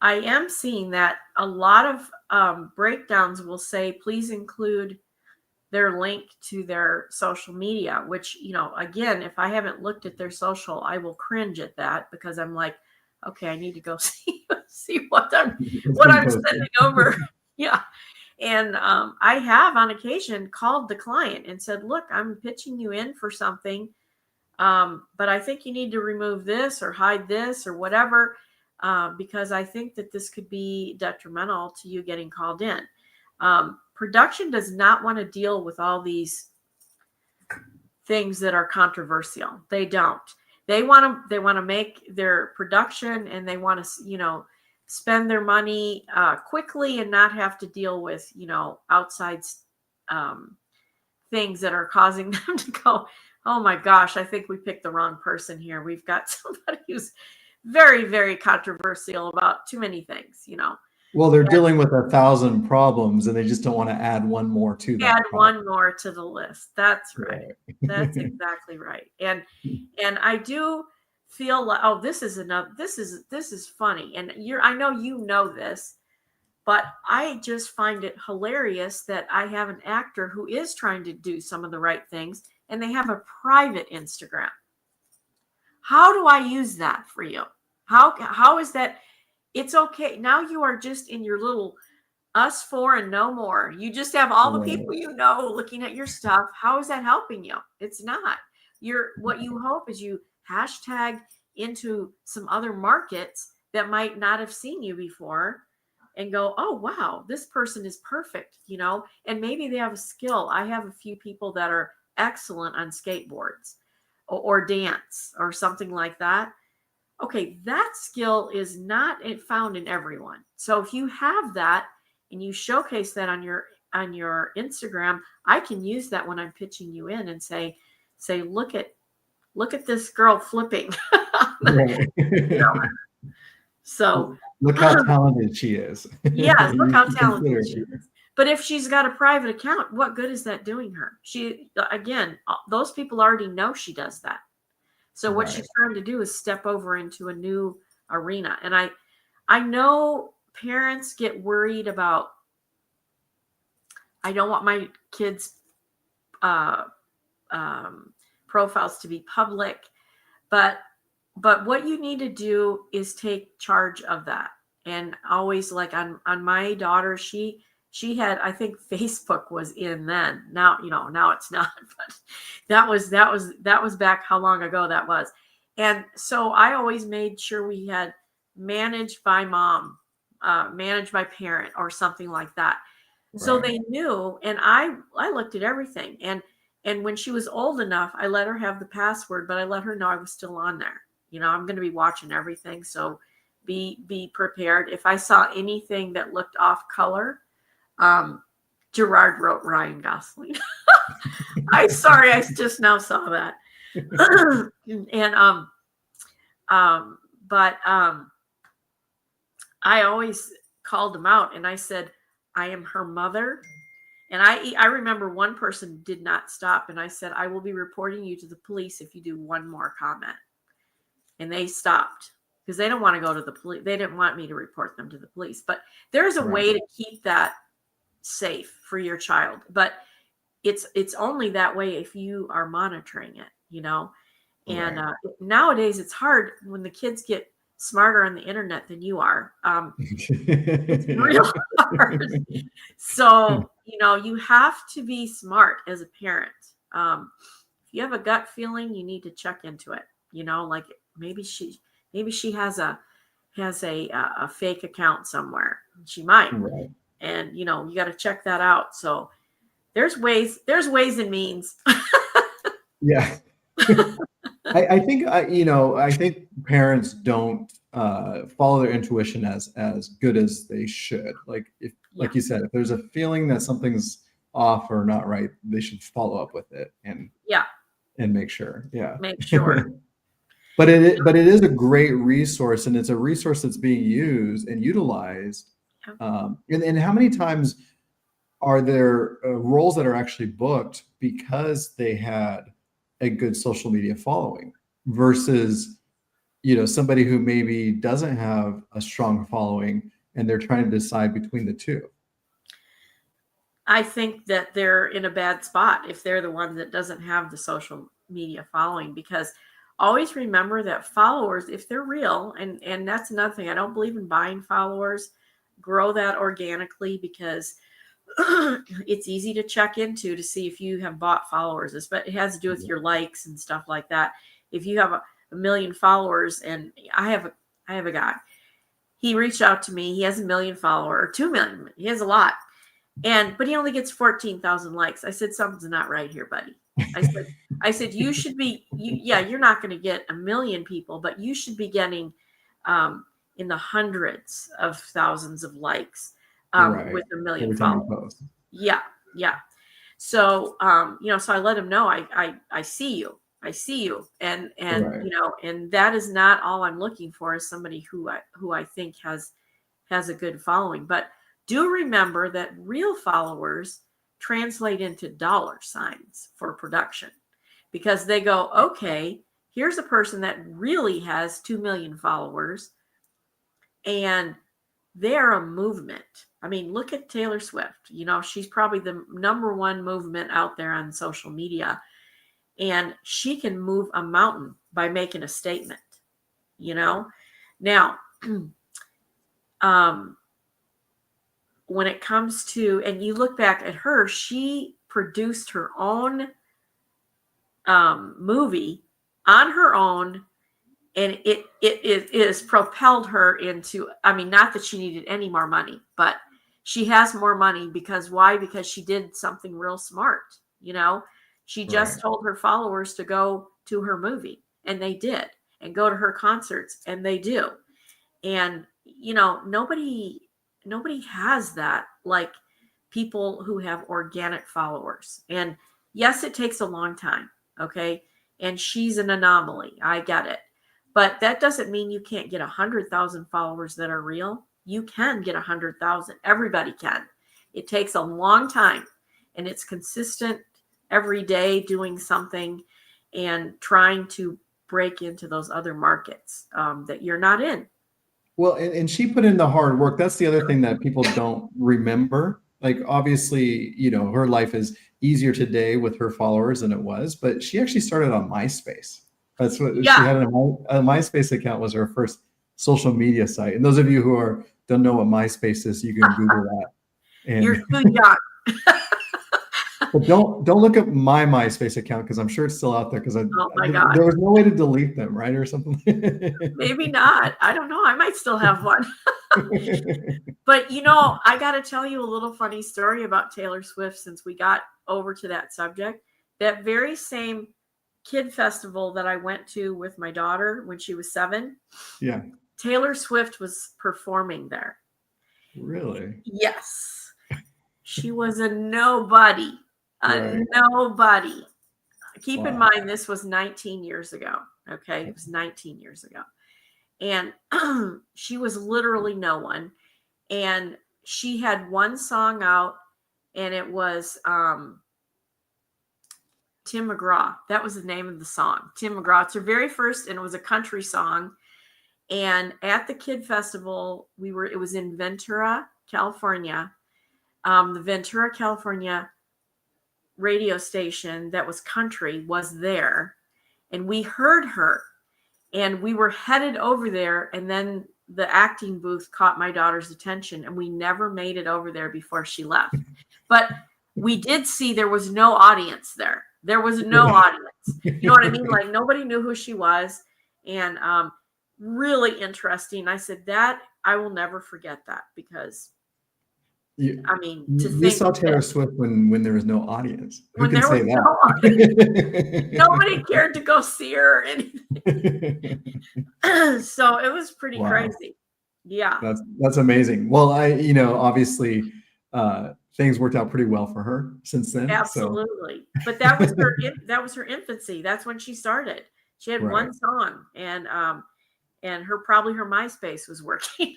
A: I am seeing that a lot of breakdowns will say, please include their link to their social media, which, again, if I haven't looked at their social, I will cringe at that, because I'm like, okay, I need to go see what I'm sending over. Yeah. And I have on occasion called the client and said, look, I'm pitching you in for something, but I think you need to remove this or hide this or whatever, because I think that this could be detrimental to you getting called in. Production does not want to deal with all these things that are controversial. They don't. They want to make their production, and they want to, spend their money quickly and not have to deal with, outside things that are causing them to go, oh my gosh, I think we picked the wrong person here. We've got somebody who's very, very controversial about too many things,
B: Well, they're dealing with 1,000 problems, and they just don't want to add one more to that.
A: Add one more to the list. That's right. That's exactly right. And I do feel like, oh, this is funny. And I know you know this, but I just find it hilarious that I have an actor who is trying to do some of the right things, and they have a private Instagram. How do I use that for you? How is that? It's okay. Now you are just in your little us four and no more. You just have all the people looking at your stuff. How is that helping you? It's not. What you hope is you hashtag into some other markets that might not have seen you before and go, oh, wow, this person is perfect, and maybe they have a skill. I have a few people that are excellent on skateboards or dance or something like that. Okay, that skill is not found in everyone. So if you have that and you showcase that on your Instagram, I can use that when I'm pitching you in and say, look at this girl flipping. So
B: look how talented she is.
A: Yes, look how talented she is. But if she's got a private account, what good is that doing her? Those people already know she does that. So what she's trying to do is step over into a new arena. And I know parents get worried about, I don't want my kids' profiles to be public, but what you need to do is take charge of that. And always, like on my daughter, she had, I think Facebook was in then. Now, now it's not, but that was back how long ago that was. And so I always made sure we had managed by mom, managed by parent, or something like that. So they knew, and I looked at everything. And when she was old enough, I let her have the password, but I let her know I was still on there. I'm going to be watching everything. So be prepared. If I saw anything that looked off color, Gerard wrote Ryan Gosling. I'm sorry, I just now saw that. And I always called him out, and I said, I am her mother. And I remember one person did not stop, and I said, I will be reporting you to the police if you do one more comment. And they stopped because they don't want to go to the police. They didn't want me to report them to the police. But there's a way to keep that safe for your child. But it's only that way if you are monitoring it, And nowadays it's hard when the kids get smarter on the internet than you are. It's real hard. So, you have to be smart as a parent. If you have a gut feeling, you need to check into it. Like maybe she has a fake account somewhere. She might. And you got to check that out. So there's ways and means.
B: Yeah. I think parents don't follow their intuition as good as they should. Like like you said, if there's a feeling that something's off or not right, they should follow up with it and make sure.
A: Make sure.
B: But it is a great resource, and it's a resource that's being used and utilized. And how many times are there roles that are actually booked because they had a good social media following versus, somebody who maybe doesn't have a strong following and they're trying to decide between the two?
A: I think that they're in a bad spot if they're the one that doesn't have the social media following, because always remember that followers, if they're real, and that's another thing, I don't believe in buying followers. Grow that organically, because it's easy to check into to see if you have bought followers, but it has to do with your likes and stuff like that. If you have a million followers, and I have a guy, he reached out to me, he has 1 million followers, or 2 million, he has a lot. But he only gets 14,000 likes. I said, something's not right here, buddy. I said, you should be, you're not going to get 1 million people, but you should be getting in the hundreds of thousands of likes
B: Right.
A: with 1 million
B: Every time you
A: followers.
B: post.
A: Yeah. So, so I let him know, I see you. I see you. And,
B: Right.
A: And that is not all I'm looking for, is somebody who I think has a good following. But do remember that real followers translate into dollar signs for production, because they go, okay, here's a person that really has 2 million followers, and they're a movement. I mean, look at Taylor Swift. She's probably the number one movement out there on social media, and she can move a mountain by making a statement, Now, when it comes to, and you look back at her, she produced her own movie on her own, and it is propelled her into, I mean, not that she needed any more money, but she has more money because why? Because she did something real smart. She just told her followers to go to her movie, and they did, and go to her concerts, and they do. And, nobody has that, like people who have organic followers. And yes, it takes a long time. Okay. And she's an anomaly. I get it. But that doesn't mean you can't get 100,000 followers that are real. You can get 100,000. Everybody can. It takes a long time, and it's consistent every day doing something and trying to break into those other markets that you're not in.
B: Well, and she put in the hard work. That's the other thing that people don't remember. Like, obviously, her life is easier today with her followers than it was, but she actually started on MySpace. That's what she had. A MySpace account was her first social media site. And those of you who don't know what MySpace is, you can Google that. And
A: you're too young.
B: But don't look up my MySpace account, because I'm sure it's still out there, because
A: Oh my God.
B: there was no way to delete them, right? Or something.
A: Maybe not. I don't know. I might still have one. But I got to tell you a little funny story about Taylor Swift, since we got over to that subject. That very same kid festival that I went to with my daughter when she was 7.
B: Yeah.
A: Taylor Swift was performing there.
B: Really?
A: Yes. She was a nobody. Nobody. Keep in mind, this was 19 years ago. Okay. It was 19 years ago. And she was literally no one. And she had one song out, and it was Tim McGraw. That was the name of the song. Tim McGraw. It's her very first, and it was a country song. And at the Kid Festival, it was in Ventura, California. The Ventura, California radio station that was country was there, and we heard her, and we were headed over there, and then the acting booth caught my daughter's attention, and we never made it over there before she left. But we did see there was no audience there. There was no audience. You know what I mean? Like, nobody knew who she was. And really interesting. I said that I will never forget that, because you
B: saw Taylor Swift when there was no audience. Who can say that?
A: No audience. Nobody cared to go see her or anything. So it was pretty crazy. Yeah.
B: That's amazing. Well, obviously things worked out pretty well for her since then.
A: Absolutely. So. But that was her infancy. That's when she started. She had one song, and her MySpace was working.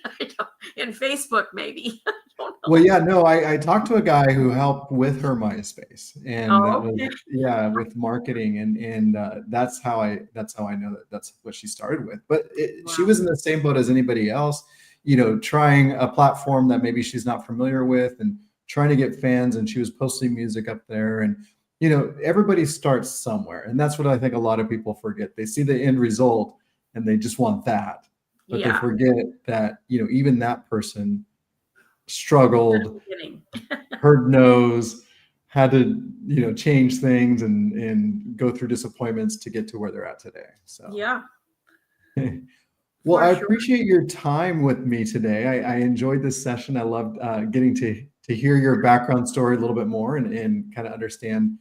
A: In Facebook, maybe. I don't know.
B: Well, yeah, no, I talked to a guy who helped with her MySpace, and with marketing, and that's how I know that's what she started with. But she was in the same boat as anybody else, trying a platform that maybe she's not familiar with, and trying to get fans, and she was posting music up there. And, you know, everybody starts somewhere. And that's what I think a lot of people forget. They see the end result and they just want that. But they
A: Yeah.
B: forget that, you know, even that person struggled, heard no's, had to, you know, change things and go through disappointments to get to where they're at today. So
A: yeah.
B: well,
A: For
B: I
A: sure.
B: appreciate your time with me today. I enjoyed this session. I loved getting to hear your background story a little bit more and kind of understand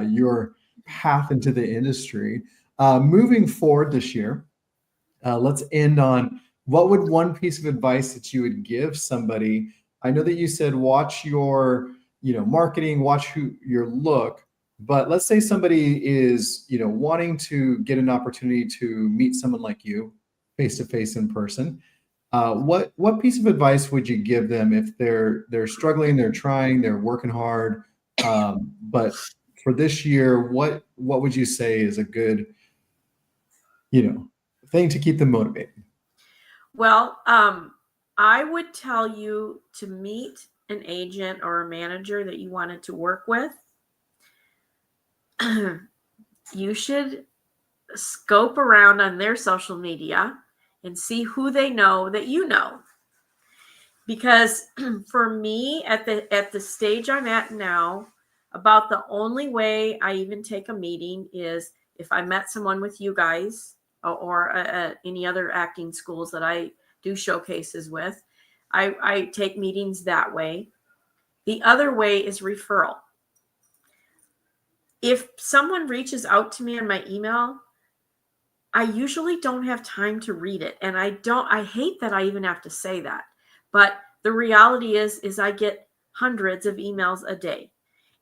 B: your path into the industry. Moving forward this year, let's end on what would one piece of advice that you would give somebody? I know that you said watch your, you know, marketing, watch your look, but let's say somebody is, you know, wanting to get an opportunity to meet someone like you face to face in person. What piece of advice would you give them if they're struggling, they're trying, they're working hard, but for this year, what would you say is a good, you know, thing to keep them motivated?
A: Well, I would tell you to meet an agent or a manager that you wanted to work with. You should scope around on their social media and see who they know that you know. Because for me, at the stage I'm at now, about the only way I even take a meeting is if I met someone with you guys or any other acting schools that I do showcases with. I take meetings that way. The other way is referral. If someone reaches out to me on my email, I usually don't have time to read it. And I hate that I even have to say that. But the reality is I get hundreds of emails a day.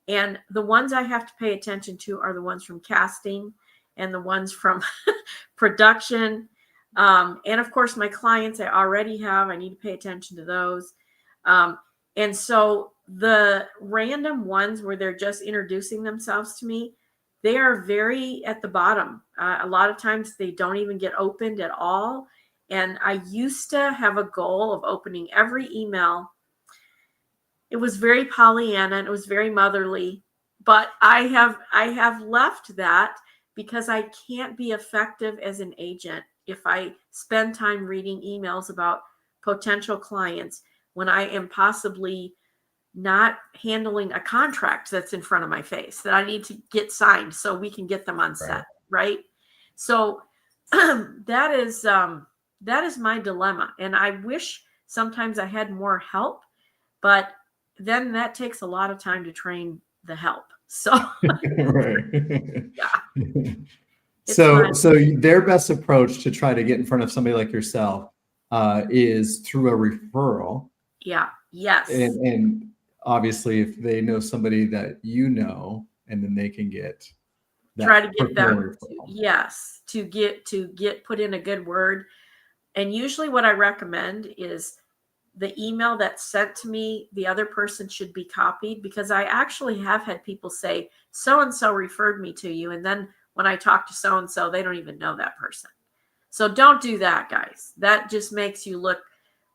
A: And the ones I have to pay attention to are the ones from casting and the ones from production. And of course, my clients I already have, I need to pay attention to those. And so the random ones where they're just introducing themselves to me, they are very at the bottom. A lot of times they don't even get opened at all. And I used to have a goal of opening every email. It was very Pollyanna and it was very motherly, but I have left that because I can't be effective as an agent if I spend time reading emails about potential clients when I am possibly not handling a contract that's in front of my face that I need to get signed so we can get them on set, right? So that is my dilemma, and I wish sometimes I had more help, but then that takes a lot of time to train the help. So
B: Right.
A: yeah.
B: So their best approach to try to get in front of somebody like yourself is through a referral.
A: Yeah. Yes.
B: And obviously, if they know somebody that you know, and then they can get that
A: try to get them
B: referral.
A: to get put in a good word. And usually what I recommend is the email that's sent to me, the other person should be copied, because I actually have had people say, so-and-so referred me to you. And then when I talk to so-and-so, they don't even know that person. So don't do that, guys. That just makes you look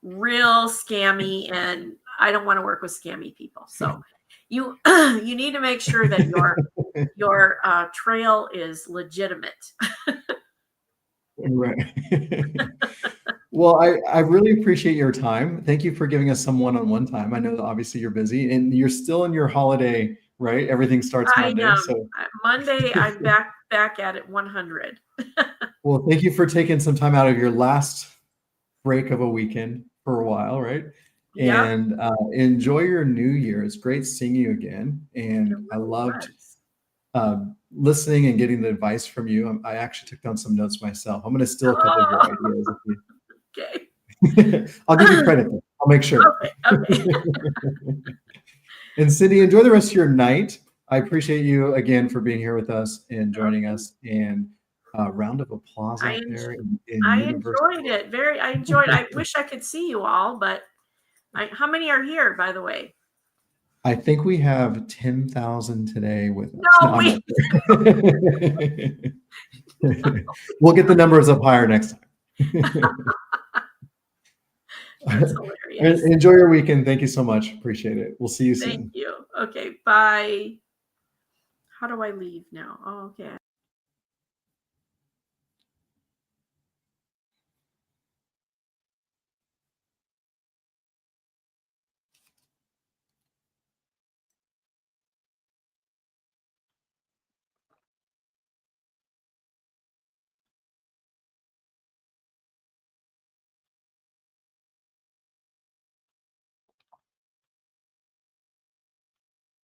A: real scammy. And I don't want to work with scammy people. So you need to make sure that your trail is legitimate.
B: Right. Well, I really appreciate your time. Thank you for giving us some one-on-one time. I know that obviously you're busy and you're still in your holiday, right? Everything starts Monday. So
A: Monday, I'm back at it 100.
B: well, thank you for taking some time out of your last break of a weekend for a while, right?
A: Yeah.
B: And enjoy your new year. It's great seeing you again. And I loved listening and getting the advice from you. I actually took down some notes myself. I'm going to steal a couple of your ideas.
A: Okay.
B: I'll give you credit. I'll make sure.
A: Okay.
B: And Cindy, enjoy the rest of your night. I appreciate you again for being here with us and joining us. And a round of applause out there.
A: I enjoyed it. I wish I could see you all, but how many are here, by the way?
B: I think we have 10,000 today with us.
A: No, wait.
B: We'll get the numbers up higher next time.
A: That's hilarious.
B: Enjoy your weekend. Thank you so much. Appreciate it. We'll see you
A: Thank
B: soon.
A: you. Okay, bye. How do I leave now? Oh, okay.